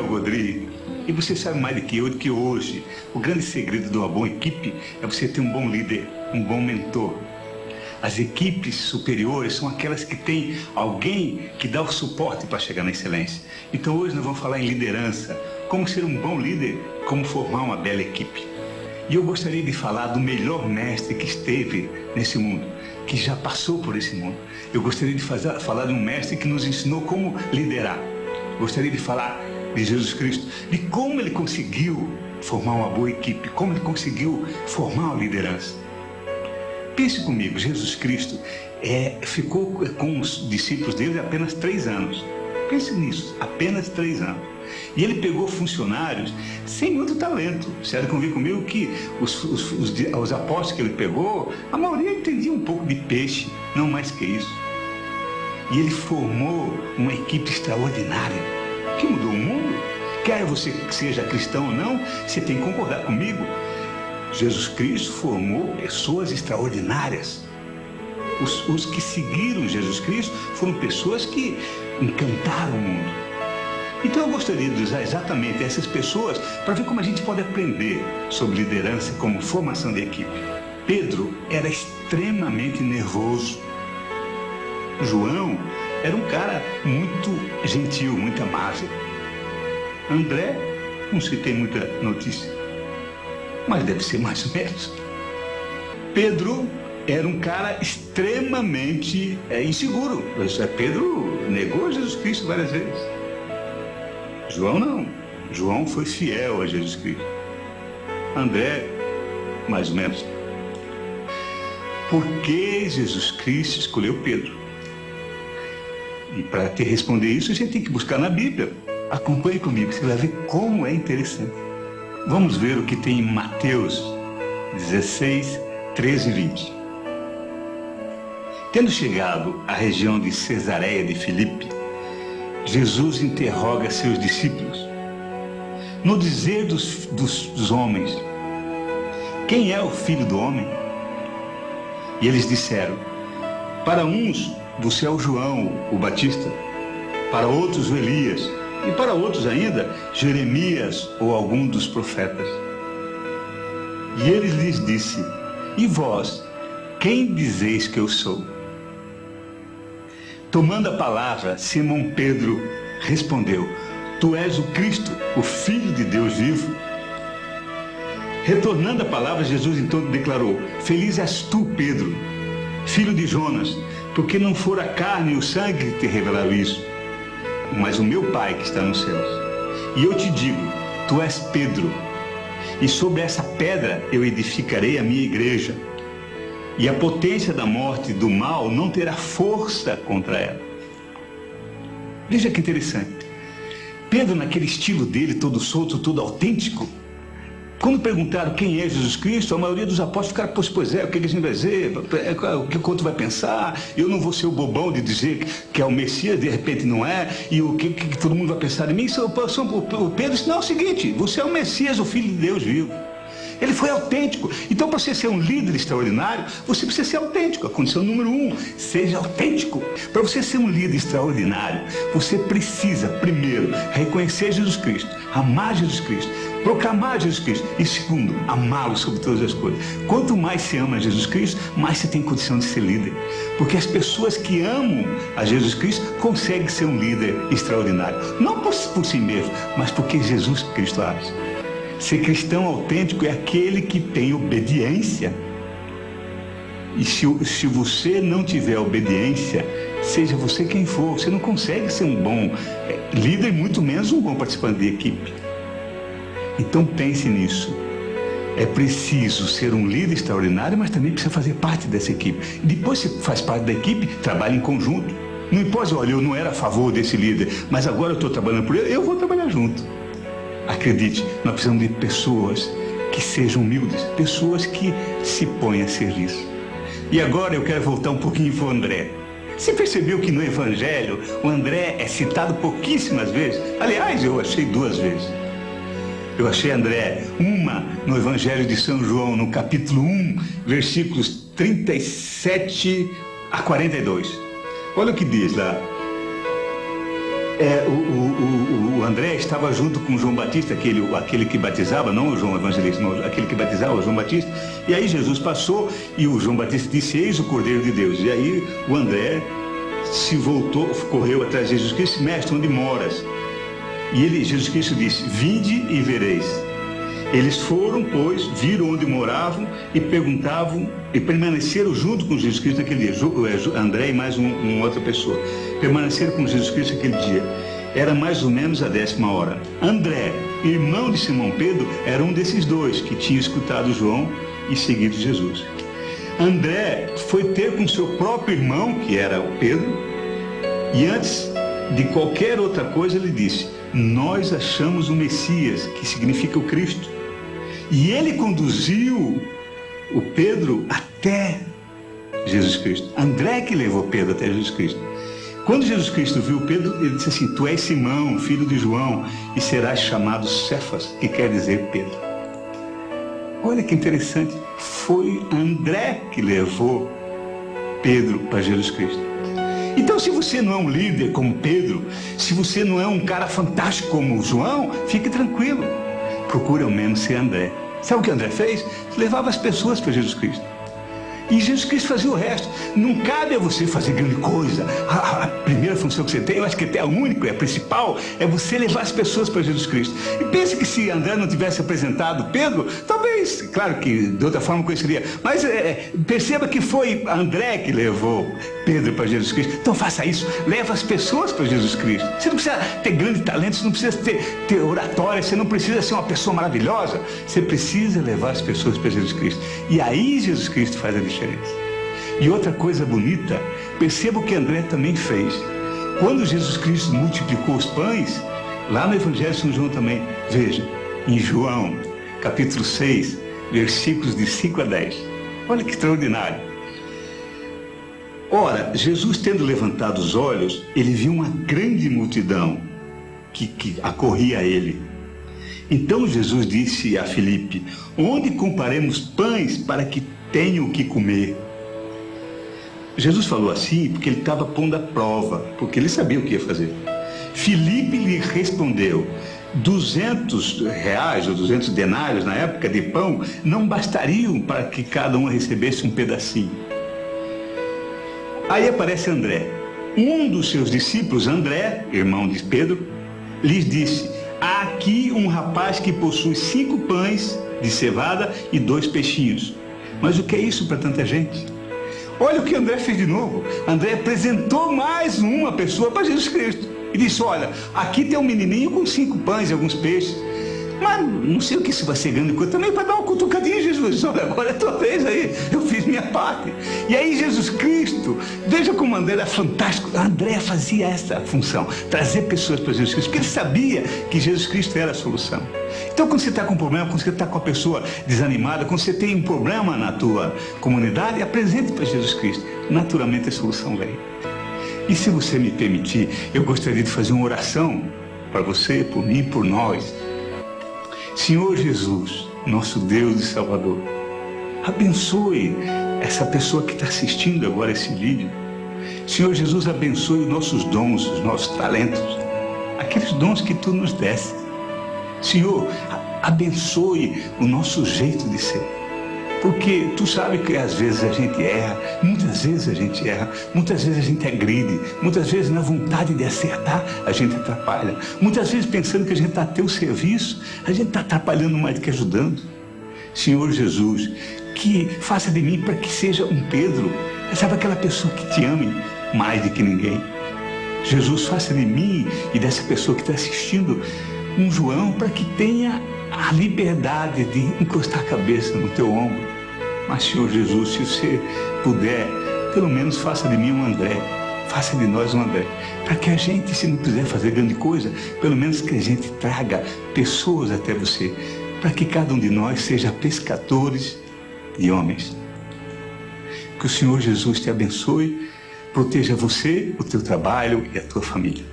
Daniel Godry. E você sabe mais do que eu, que hoje o grande segredo de uma boa equipe é você ter um bom líder, um bom mentor. As equipes superiores são aquelas que têm alguém que dá o suporte para chegar na excelência. Então hoje nós vamos falar em liderança, como ser um bom líder, como formar uma bela equipe. E eu gostaria de falar do melhor mestre que esteve nesse mundo, que já passou por esse mundo. Eu gostaria de falar de um mestre que nos ensinou como liderar. Gostaria de falar de Jesus Cristo, de como ele conseguiu formar uma boa equipe, como ele conseguiu formar uma liderança. Pense comigo, Jesus Cristo ficou com os discípulos dele apenas 3 anos. Pense nisso, apenas 3 anos. E ele pegou funcionários sem muito talento. Você há de convir comigo que os apóstolos que ele pegou, a maioria entendia um pouco de peixe, não mais que isso. E ele formou uma equipe extraordinária, que mudou o mundo. Quer você seja cristão ou não, você tem que concordar comigo. Jesus Cristo formou pessoas extraordinárias. Os que seguiram Jesus Cristo foram pessoas que encantaram o mundo. Então eu gostaria de usar exatamente essas pessoas para ver como a gente pode aprender sobre liderança como formação de equipe. Pedro era extremamente nervoso. João era um cara muito gentil, muito amável. André, não se tem muita notícia, mas deve ser mais ou menos. Pedro era um cara extremamente inseguro. Pedro negou Jesus Cristo várias vezes. João não. João foi fiel a Jesus Cristo. André, mais ou menos. Por que Jesus Cristo escolheu Pedro? E para te responder isso, a gente tem que buscar na Bíblia. Acompanhe comigo, você vai ver como é interessante. Vamos ver o que tem em Mateus 16, 13 e 20. Tendo chegado à região de Cesareia de Filipe, Jesus interroga seus discípulos. No dizer dos homens, quem é o Filho do Homem? E eles disseram, para uns você é o João, o Batista, para outros o Elias, e para outros ainda, Jeremias ou algum dos profetas. E ele lhes disse, e vós, quem dizeis que eu sou? Tomando a palavra, Simão Pedro respondeu, tu és o Cristo, o Filho de Deus vivo. Retornando a palavra, Jesus então declarou, feliz és tu, Pedro, filho de Jonas, porque não for a carne e o sangue que te revelaram isso, mas o meu Pai que está nos céus. E eu te digo, tu és Pedro, e sobre essa pedra eu edificarei a minha igreja, e a potência da morte e do mal não terá força contra ela. Veja que interessante. Pedro, naquele estilo dele, todo solto, todo autêntico, quando perguntaram quem é Jesus Cristo, a maioria dos apóstolos ficaram, pois é, o que a gente vai dizer? O que o outro vai pensar? Eu não vou ser o bobão de dizer que é o Messias, de repente não é, e o que todo mundo vai pensar em mim? O Pedro disse, não, é o seguinte, você é o Messias, o Filho de Deus vivo. Ele foi autêntico. Então, para você ser um líder extraordinário, você precisa ser autêntico. A condição número 1, seja autêntico. Para você ser um líder extraordinário, você precisa, primeiro, reconhecer Jesus Cristo, amar Jesus Cristo, proclamar Jesus Cristo e, segundo, amá-lo sobre todas as coisas. Quanto mais você ama Jesus Cristo, mais você tem condição de ser líder. Porque as pessoas que amam a Jesus Cristo conseguem ser um líder extraordinário. Não por si mesmo, mas porque Jesus Cristo age. Ser cristão autêntico é aquele que tem obediência. E se você não tiver obediência, seja você quem for, você não consegue ser um bom líder, muito menos um bom participante de equipe. Então pense nisso. É preciso ser um líder extraordinário, mas também precisa fazer parte dessa equipe. Depois que faz parte da equipe, trabalha em conjunto. Não importa, olha, eu não era a favor desse líder, mas agora eu estou trabalhando por ele, eu vou trabalhar junto. Acredite, nós precisamos de pessoas que sejam humildes, pessoas que se põem a serviço. E agora eu quero voltar um pouquinho para o André. Você percebeu que no Evangelho o André é citado pouquíssimas vezes? Aliás, eu achei 2 vezes. Eu achei André, uma no Evangelho de São João, no capítulo 1, versículos 37 a 42. Olha o que diz lá. o André estava junto com João Batista, aquele que batizava, não o João Evangelista, não, aquele que batizava, o João Batista. E aí Jesus passou e o João Batista disse: eis o Cordeiro de Deus. E aí o André se voltou, correu atrás de Jesus Cristo: mestre, onde moras? E Jesus Cristo disse: vinde e vereis. Eles foram, pois, viram onde moravam e perguntavam, e permaneceram junto com Jesus Cristo naquele dia. André e mais uma outra pessoa permaneceram com Jesus Cristo aquele dia. Era mais ou menos a 10ª hora. André, irmão de Simão Pedro, era um desses dois que tinha escutado João e seguido Jesus. André foi ter com seu próprio irmão, que era o Pedro, e antes de qualquer outra coisa ele disse: nós achamos o Messias, que significa o Cristo. E ele conduziu o Pedro até Jesus Cristo. André que levou Pedro até Jesus Cristo. Quando Jesus Cristo viu Pedro, ele disse assim: tu és Simão, filho de João, e serás chamado Cefas, que quer dizer Pedro. Olha que interessante, foi André que levou Pedro para Jesus Cristo. Então, se você não é um líder como Pedro, se você não é um cara fantástico como João, fique tranquilo. Procure ao menos ser André. Sabe o que André fez? Levava as pessoas para Jesus Cristo. E Jesus Cristo fazia o resto. Não cabe a você fazer grande coisa. A primeira função que você tem, eu acho que até a única, é a principal, é você levar as pessoas para Jesus Cristo. E pense que se André não tivesse apresentado Pedro, talvez, claro que de outra forma conheceria, mas perceba que foi André que levou Pedro para Jesus Cristo. Então faça isso, leva as pessoas para Jesus Cristo. Você não precisa ter grande talento, você não precisa ter oratória, você não precisa ser uma pessoa maravilhosa, você precisa levar as pessoas para Jesus Cristo. E aí Jesus Cristo faz a diferença. E outra coisa bonita, perceba o que André também fez. Quando Jesus Cristo multiplicou os pães, lá no Evangelho de São João também, veja, em João, capítulo 6, versículos de 5 a 10. Olha que extraordinário. Ora, Jesus tendo levantado os olhos, ele viu uma grande multidão que acorria a ele. Então Jesus disse a Filipe: onde compraremos pães para que tenham o que comer? Jesus falou assim porque ele estava pondo à prova, porque ele sabia o que ia fazer. Filipe lhe respondeu: 200 reais ou 200 denários na época de pão não bastariam para que cada um recebesse um pedacinho. Aí aparece André. Um dos seus discípulos, André, irmão de Pedro, lhes disse: há aqui um rapaz que possui 5 pães de cevada e 2 peixinhos. Mas o que é isso para tanta gente? Olha o que André fez de novo. André apresentou mais uma pessoa para Jesus Cristo. E disse: olha, aqui tem um menininho com 5 pães e alguns peixes. Mas não sei o que isso vai ser grande coisa. Também para dar uma cutucadinha, Jesus. Olha, agora é a tua vez aí. Eu fiz minha parte. E aí Jesus Cristo, veja como André era fantástico. André fazia essa função, trazer pessoas para Jesus Cristo, porque ele sabia que Jesus Cristo era a solução. Então, quando você está com um problema, quando você está com a pessoa desanimada, quando você tem um problema na tua comunidade, apresente para Jesus Cristo. Naturalmente a solução vem. E se você me permitir, eu gostaria de fazer uma oração para você, por mim, por nós. Senhor Jesus, nosso Deus e Salvador, abençoe essa pessoa que está assistindo agora esse vídeo. Senhor Jesus, abençoe os nossos dons, os nossos talentos, aqueles dons que Tu nos deste. Senhor, abençoe o nosso jeito de ser, porque Tu sabe que às vezes a gente erra, muitas vezes a gente erra, muitas vezes a gente agride, muitas vezes na vontade de acertar a gente atrapalha, muitas vezes pensando que a gente está a teu serviço, a gente está atrapalhando mais do que ajudando. Senhor Jesus, que faça de mim para que seja um Pedro, sabe, aquela pessoa que Te ame mais do que ninguém. Jesus, faça de mim e dessa pessoa que está assistindo um João, para que tenha a liberdade de encostar a cabeça no Teu ombro. Mas, Senhor Jesus, se você puder, pelo menos faça de mim um André, faça de nós um André, para que a gente, se não quiser fazer grande coisa, pelo menos que a gente traga pessoas até Você, para que cada um de nós seja pescadores de homens. Que o Senhor Jesus te abençoe, proteja você, o teu trabalho e a tua família.